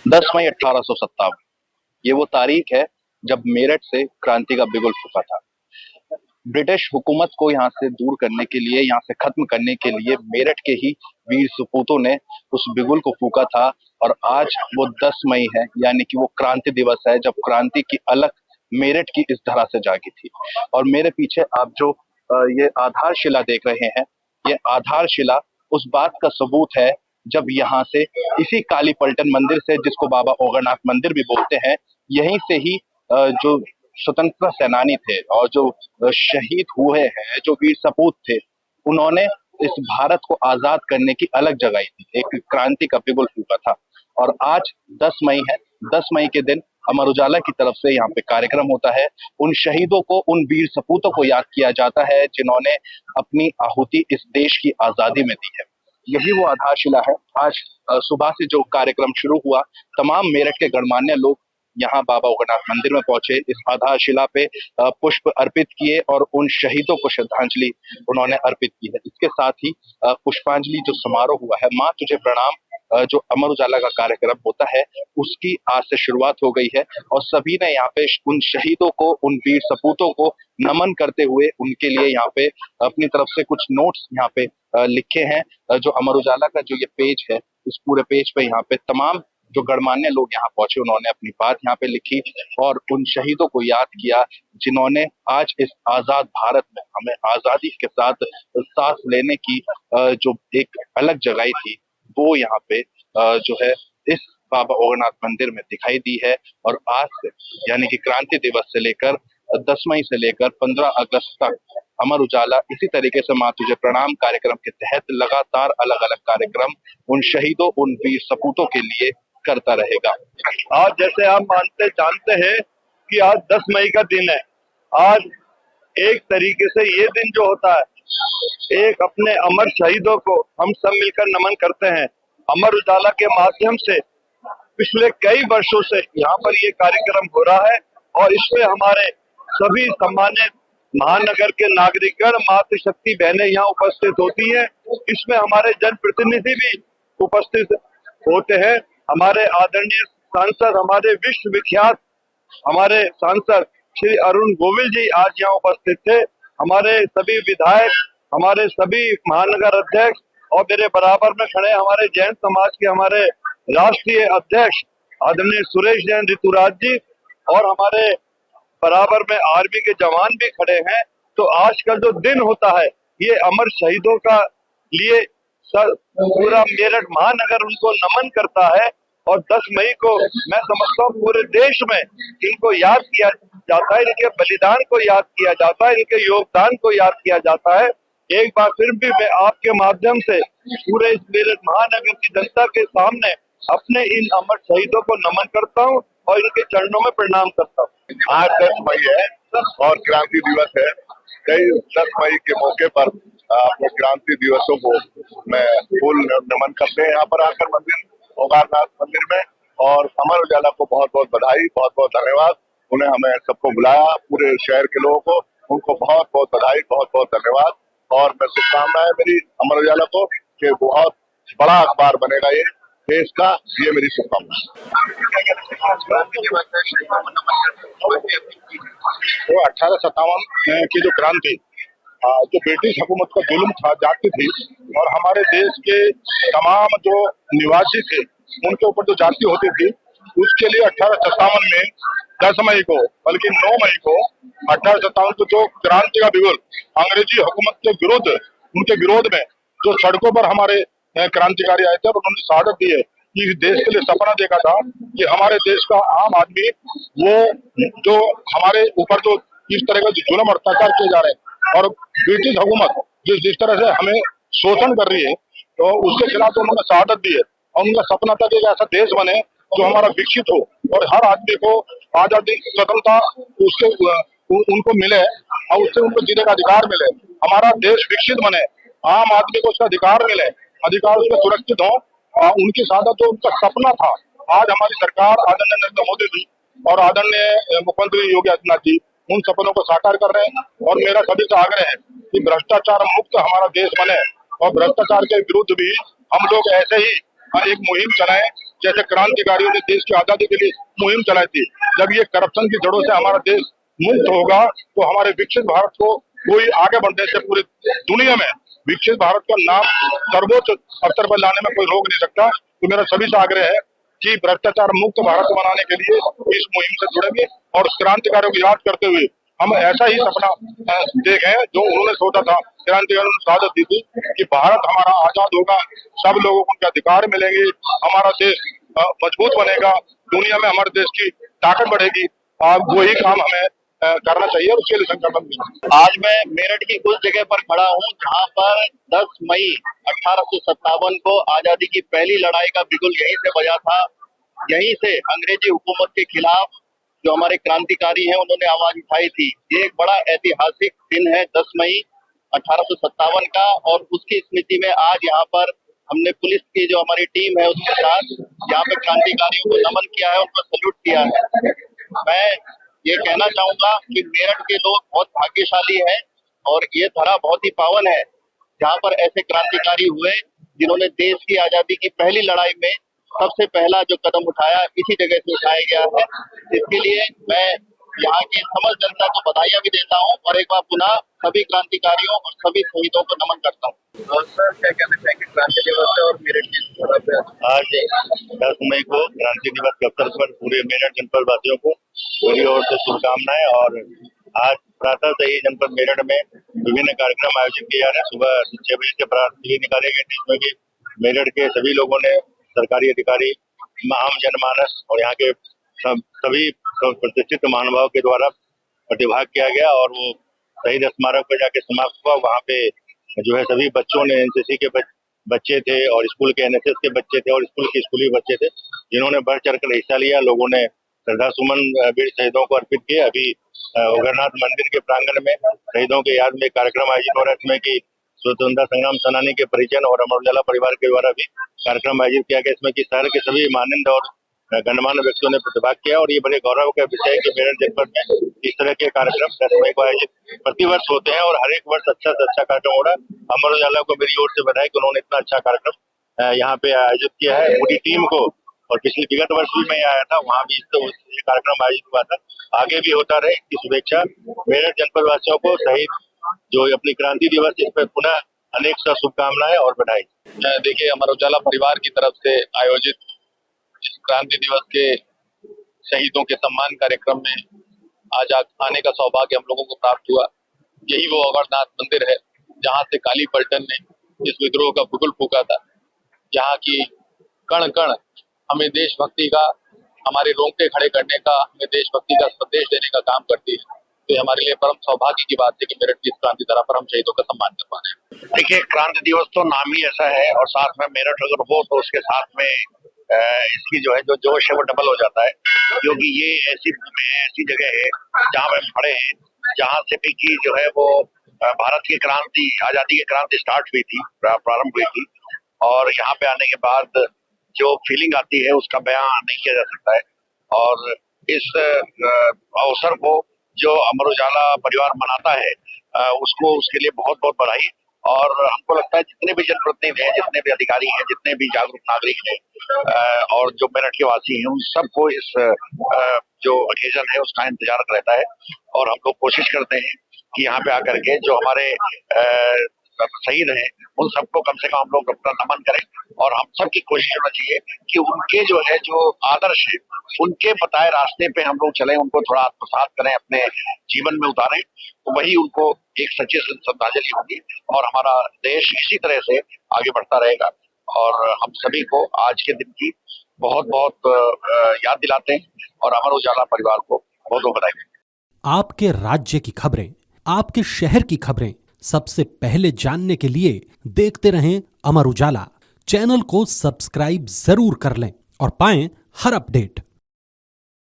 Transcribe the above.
10 मई 1857। ये वो तारीख है जब मेरठ से क्रांति का बिगुल फूका था। ब्रिटिश हुकूमत को यहाँ से दूर करने के लिए, यहाँ से खत्म करने के लिए मेरठ के ही वीर सपूतों ने उस बिगुल को फूका था। और आज वो 10 मई है, यानी कि वो क्रांति दिवस है जब क्रांति की अलख मेरठ की इस तरह से जागी थी। और मेरे पीछे आप जो ये आधारशिला देख रहे हैं, ये आधारशिला उस बात का सबूत है जब यहाँ से, इसी काली पलटन मंदिर से, जिसको बाबा ओगरनाथ मंदिर भी बोलते हैं, यहीं से ही जो स्वतंत्रता सेनानी थे और जो शहीद हुए हैं, जो वीर सपूत थे, उन्होंने इस भारत को आजाद करने की अलग जगाई थी, एक क्रांति का बिगुल फूका था। और आज 10 मई है। 10 मई के दिन अमर उजाला की तरफ से यहाँ पे कार्यक्रम होता है। उन शहीदों को, उन वीर सपूतों को याद किया जाता है जिन्होंने अपनी आहुति इस देश की आजादी में दी है। यही वो आधारशिला है। आज सुबह से जो कार्यक्रम शुरू हुआ, तमाम मेरठ के गणमान्य लोग यहाँ बाबा ओगरनाथ मंदिर में पहुंचे, इस आधारशिला पे पुष्प अर्पित किए और उन शहीदों को श्रद्धांजलि उन्होंने अर्पित की है। इसके साथ ही पुष्पांजलि जो समारोह हुआ है, माँ तुझे प्रणाम, जो अमर उजाला का कार्यक्रम होता है, उसकी आज से शुरुआत हो गई है। और सभी ने यहाँ पे उन शहीदों को, उन वीर सपूतों को नमन करते हुए उनके लिए यहाँ पे अपनी तरफ से कुछ नोट्स यहाँ पे लिखे हैं। जो अमर उजाला का जो ये पेज है, इस पूरे पेज पे यहाँ पे तमाम जो गणमान्य लोग यहाँ पहुंचे, उन्होंने अपनी बात यहाँ पे लिखी और उन शहीदों को याद किया जिन्होंने आज इस आजाद भारत में हमें आजादी के साथ सांस लेने की जो एक अलग जगाई थी, वो यहाँ पे जो है इस बाबा ओगरनाथ मंदिर में दिखाई दी है। और आज से, यानी कि क्रांति दिवस से लेकर 10 मई से लेकर 15 अगस्त तक अमर उजाला इसी तरीके से माँ तुझे प्रणाम कार्यक्रम के तहत लगातार अलग अलग कार्यक्रम उन शहीदों, उन वीर सपूतों के लिए करता रहेगा। आज जैसे आप मानते जानते हैं कि आज 10 मई का दिन है। आज एक तरीके से ये दिन जो होता है, एक अपने अमर शहीदों को हम सब मिलकर नमन करते हैं। अमर उजाला के माध्यम से पिछले कई वर्षों से यहाँ पर ये कार्यक्रम हो रहा है और इसमें हमारे सभी सम्मानित महानगर के नागरिकगण, मातृशक्ति बहनें यहाँ उपस्थित होती हैं। इसमें हमारे जनप्रतिनिधि भी उपस्थित होते हैं। हमारे आदरणीय सांसद, हमारे विश्व विख्यात हमारे सांसद श्री अरुण गोविल जी आज यहाँ उपस्थित थे। हमारे सभी विधायक, हमारे सभी महानगर अध्यक्ष और मेरे बराबर में खड़े हमारे जैन समाज के हमारे राष्ट्रीय अध्यक्ष आदरणीय सुरेश जैन ऋतुराज जी, और हमारे बराबर में आर्मी के जवान भी खड़े हैं। तो आज का जो दिन होता है, ये अमर शहीदों का लिए पूरा मेरठ महानगर उनको नमन करता है। और 10 मई को मैं समझता हूँ पूरे देश में इनको याद किया जाता है, इनके बलिदान को याद किया जाता है, इनके योगदान को याद किया जाता है। एक बार फिर भी मैं आपके माध्यम से पूरे इस मेरठ महानगर की जनता के सामने अपने इन अमर शहीदों को नमन करता हूँ और इनके चरणों में प्रणाम करता हूँ। आज 10 मई है और क्रांति दिवस है। कई 10 मई के मौके पर अपने क्रांति दिवसों को मैं फूल नमन करते हैं यहाँ पर आकर मंदिर ओगरनाथ मंदिर में। और अमर उजाला को बहुत बहुत बधाई, बहुत बहुत धन्यवाद। उन्हें हमें सबको बुलाया, पूरे शहर के लोगों को, उनको बहुत बहुत बधाई, बहुत बहुत धन्यवाद। और मैं शुभकामनाएं मेरी अमर उजाला को कि बहुत बड़ा अखबार बनेगा ये देश का, ये मेरी शुभकामना। वो 1857 की जो क्रांति, जो ब्रिटिश हुकूमत का जुल्म था, जाति थी, और हमारे देश के तमाम जो निवासी थे उनके ऊपर जो जाति होती थी, उसके लिए 1857 में 10 मई को, बल्कि 9 मई को 1857 को जो क्रांति का बिगुल अंग्रेजी हुकूमत के विरुद्ध, उनके विरोध में जो सड़कों पर हमारे क्रांतिकारी आए थे और उन्होंने शहादत दी है कि इस देश के लिए सपना देखा था कि हमारे देश का आम आदमी, वो जो हमारे ऊपर जो इस तरह का जुल्म और अत्याचार किए जा रहे हैं और ब्रिटिश हुकूमत जिस तरह से हमें शोषण कर रही है, तो उसके खिलाफ तो उन्होंने शहादत दी है। और उनका सपना था कि एक ऐसा देश बने जो हमारा विकसित हो और हर आदमी को आजादी, स्वतंत्रता उसके उनको मिले और उससे उनको जीने का अधिकार मिले। हमारा देश विकसित बने, आम आदमी को उसका अधिकार मिले, अधिकार उसमें सुरक्षित हो। उनकी शहादत जो उनका सपना था, आज हमारी सरकार आदरणीय नरेंद्र मोदी जी और आदरणीय मुख्यमंत्री योगी आदित्यनाथ जी उन सपनों को साकार कर रहे हैं। और मेरा सभी से आग्रह है कि भ्रष्टाचार मुक्त हमारा देश बने और भ्रष्टाचार के विरुद्ध भी हम लोग ऐसे ही एक मुहिम चलाएं जैसे क्रांतिकारियों ने देश की आजादी के लिए मुहिम चलाई थी। जब ये करप्शन की जड़ों से हमारा देश मुक्त होगा तो हमारे विकसित भारत को कोई आगे बढ़ने से पूरी दुनिया में विकसित भारत का नाम सर्वोच्च स्तर पर लाने में कोई रोक नहीं सकता। तो मेरा सभी से आग्रह है कि भ्रष्टाचार मुक्त भारत बनाने के लिए इस मुहिम से जुड़ेंगे और क्रांतिकारियों को याद करते हुए हम ऐसा ही सपना देखें जो उन्होंने सोचा था। क्रांतिकारियों ने शहादत दी थी कि भारत हमारा आजाद होगा, सब लोगों को उनके अधिकार मिलेंगे, हमारा देश मजबूत बनेगा, दुनिया में हमारे देश की ताकत बढ़ेगी। और वही काम हमें करना चाहिए और उसके लिए संकल्प। आज मैं मेरठ की उस जगह पर खड़ा हूँ जहाँ पर 10 मई 1857 को आजादी की पहली लड़ाई का बिगुल यहीं से बजा था। यहीं से अंग्रेजी हुकूमत के खिलाफ जो हमारे क्रांतिकारी हैं उन्होंने आवाज उठाई थी। ये एक बड़ा ऐतिहासिक दिन है 10 मई 1857 का, और उसकी स्मृति में आज यहाँ पर हमने पुलिस की जो हमारी टीम है उसके साथ यहाँ पे क्रांतिकारियों को नमन किया है, उनको सल्यूट किया है। मैं ये कहना चाहूंगा कि मेरठ के लोग बहुत भाग्यशाली हैं और ये धरा बहुत ही पावन है जहाँ पर ऐसे क्रांतिकारी हुए जिन्होंने देश की आजादी की पहली लड़ाई में सबसे पहला जो कदम उठाया इसी जगह से उठाया गया है। इसके लिए मैं यहाँ की समस्त जनता को बधाइयां भी देता हूँ और एक बार पुनः सभी क्रांतिकारियों और सभी शहीदों को नमन करता हूँ। और सर क्या कहना चाहेंगे क्रांति दिवस और मेरठ की आज 10 मई को क्रांति दिवस के अवसर पर पूरे मेरठ जनपद वासियों को मेरी ओर से शुभकामनाएं। और आज प्रातः से ही जनपद मेरठ में विभिन्न कार्यक्रम आयोजित किए जा रहे हैं। सुबह 6 बजे से प्रातः रैली निकाले गए थे, इसमें कि मेरठ के सभी लोगों ने, सरकारी अधिकारी, आम जनमानस और यहाँ के सभी प्रतिष्ठित महानुभाव के द्वारा प्रतिभाग किया गया और वो शहीद स्मारक पर जाके समाप्त हुआ। वहाँ पे जो है सभी बच्चों ने, एनसीसी के बच्चे थे और स्कूल के एनएसएस के बच्चे थे और स्कूल के स्कूली बच्चे थे, जिन्होंने बढ़ चढ़ कर हिस्सा लिया। लोगों ने श्रद्धा सुमन वीर शहीदों को अर्पित किए। अभी उग्रनाथ मंदिर के प्रांगण में शहीदों के याद में कार्यक्रम आयोजित हो रहा है, इसमें कि स्वतंत्रता संग्राम सेनानी के परिजन और अमर उजाला परिवार के द्वारा भी कार्यक्रम आयोजित किया गया, इसमें कि शहर के सभी माननीय और गणमान्य व्यक्तियों ने प्रतिभाग किया। और ये बड़े गौरव का विषय है कि मेरठ जनपद में इस तरह के कार्यक्रम 10 मई को आयोजित प्रतिवर्ष होते हैं और हर एक वर्ष अच्छा से अच्छा कार्यक्रम हो रहा है। अमर उजाला को मेरी ओर से बधाई कि उन्होंने इतना अच्छा कार्यक्रम यहाँ पे आयोजित किया है। पूरी टीम को, और पिछले विगत वर्ष भी मैं आया था, वहाँ भी ये कार्यक्रम आयोजित हुआ था, आगे भी होता रहे इसकी शुभेच्छा। मेरठ जनपद वासियों को शहीद जो अपनी क्रांति दिवस इस पर पुनः अनेक सा शुभकामनाएं और बधाई। देखिए, अमर उजाला परिवार की तरफ से आयोजित इस क्रांति दिवस के शहीदों के सम्मान कार्यक्रम में आज आने का सौभाग्य हम लोगों को प्राप्त हुआ। यही वो अमरनाथ मंदिर है जहाँ से काली पलटन ने इस विद्रोह का बिगुल फूंका था, जहाँ की कण कण हमें देशभक्ति का, हमारे रोंगटे खड़े करने का, हमें देशभक्ति का संदेश देने का काम करती है। तो ये हमारे लिए परम सौभाग्य की बात है कि मेरठ की इस क्रांति धरा पर हम शहीदों का सम्मान कर पा रहे हैं। देखिए, क्रांति दिवस तो नाम ही ऐसा है और साथ में मेरठ अगर हो तो उसके साथ में इसकी जो है जो जोश है वो डबल हो जाता है, क्योंकि ये ऐसी भूमि है, ऐसी जगह है जहाँ पे खड़े हैं, जहाँ से भी की जो है वो भारत की क्रांति, आजादी की क्रांति स्टार्ट हुई थी, प्रारंभ हुई थी। और यहाँ पे आने के बाद जो फीलिंग आती है उसका बयान नहीं किया जा सकता है। और इस अवसर को जो अमर उजाला परिवार मनाता है उसको, उसके लिए बहुत बहुत बधाई। और हमको लगता है जितने भी जनप्रतिनिधि हैं, जितने भी अधिकारी हैं, जितने भी जागरूक नागरिक हैं और जो मेरठ के वासी हैं, उन सबको इस जो ओकेजन है उसका इंतजार रहता है। और हम लोग कोशिश करते हैं कि यहाँ पे आकर के जो हमारे शहीद हैं उन सबको कम से कम हम लोग अपना नमन करें। और हम सबकी कोशिश होना चाहिए कि उनके जो है जो आदर्श है, उनके बताए रास्ते पे हम लोग चलें, उनको थोड़ा आत्मसात करें, अपने जीवन में उतारें, तो वही उनको एक सच्ची श्रद्धांजलि होगी और हमारा देश इसी तरह से आगे बढ़ता रहेगा। और हम सभी को आज के दिन की बहुत बहुत याद दिलाते हैं और अमर उजाला परिवार को बहुत बहुत बधाई। आपके राज्य की खबरें, आपके शहर की खबरें सबसे पहले जानने के लिए देखते रहें अमर उजाला। चैनल को सब्सक्राइब जरूर कर लें और पाएं हर अपडेट।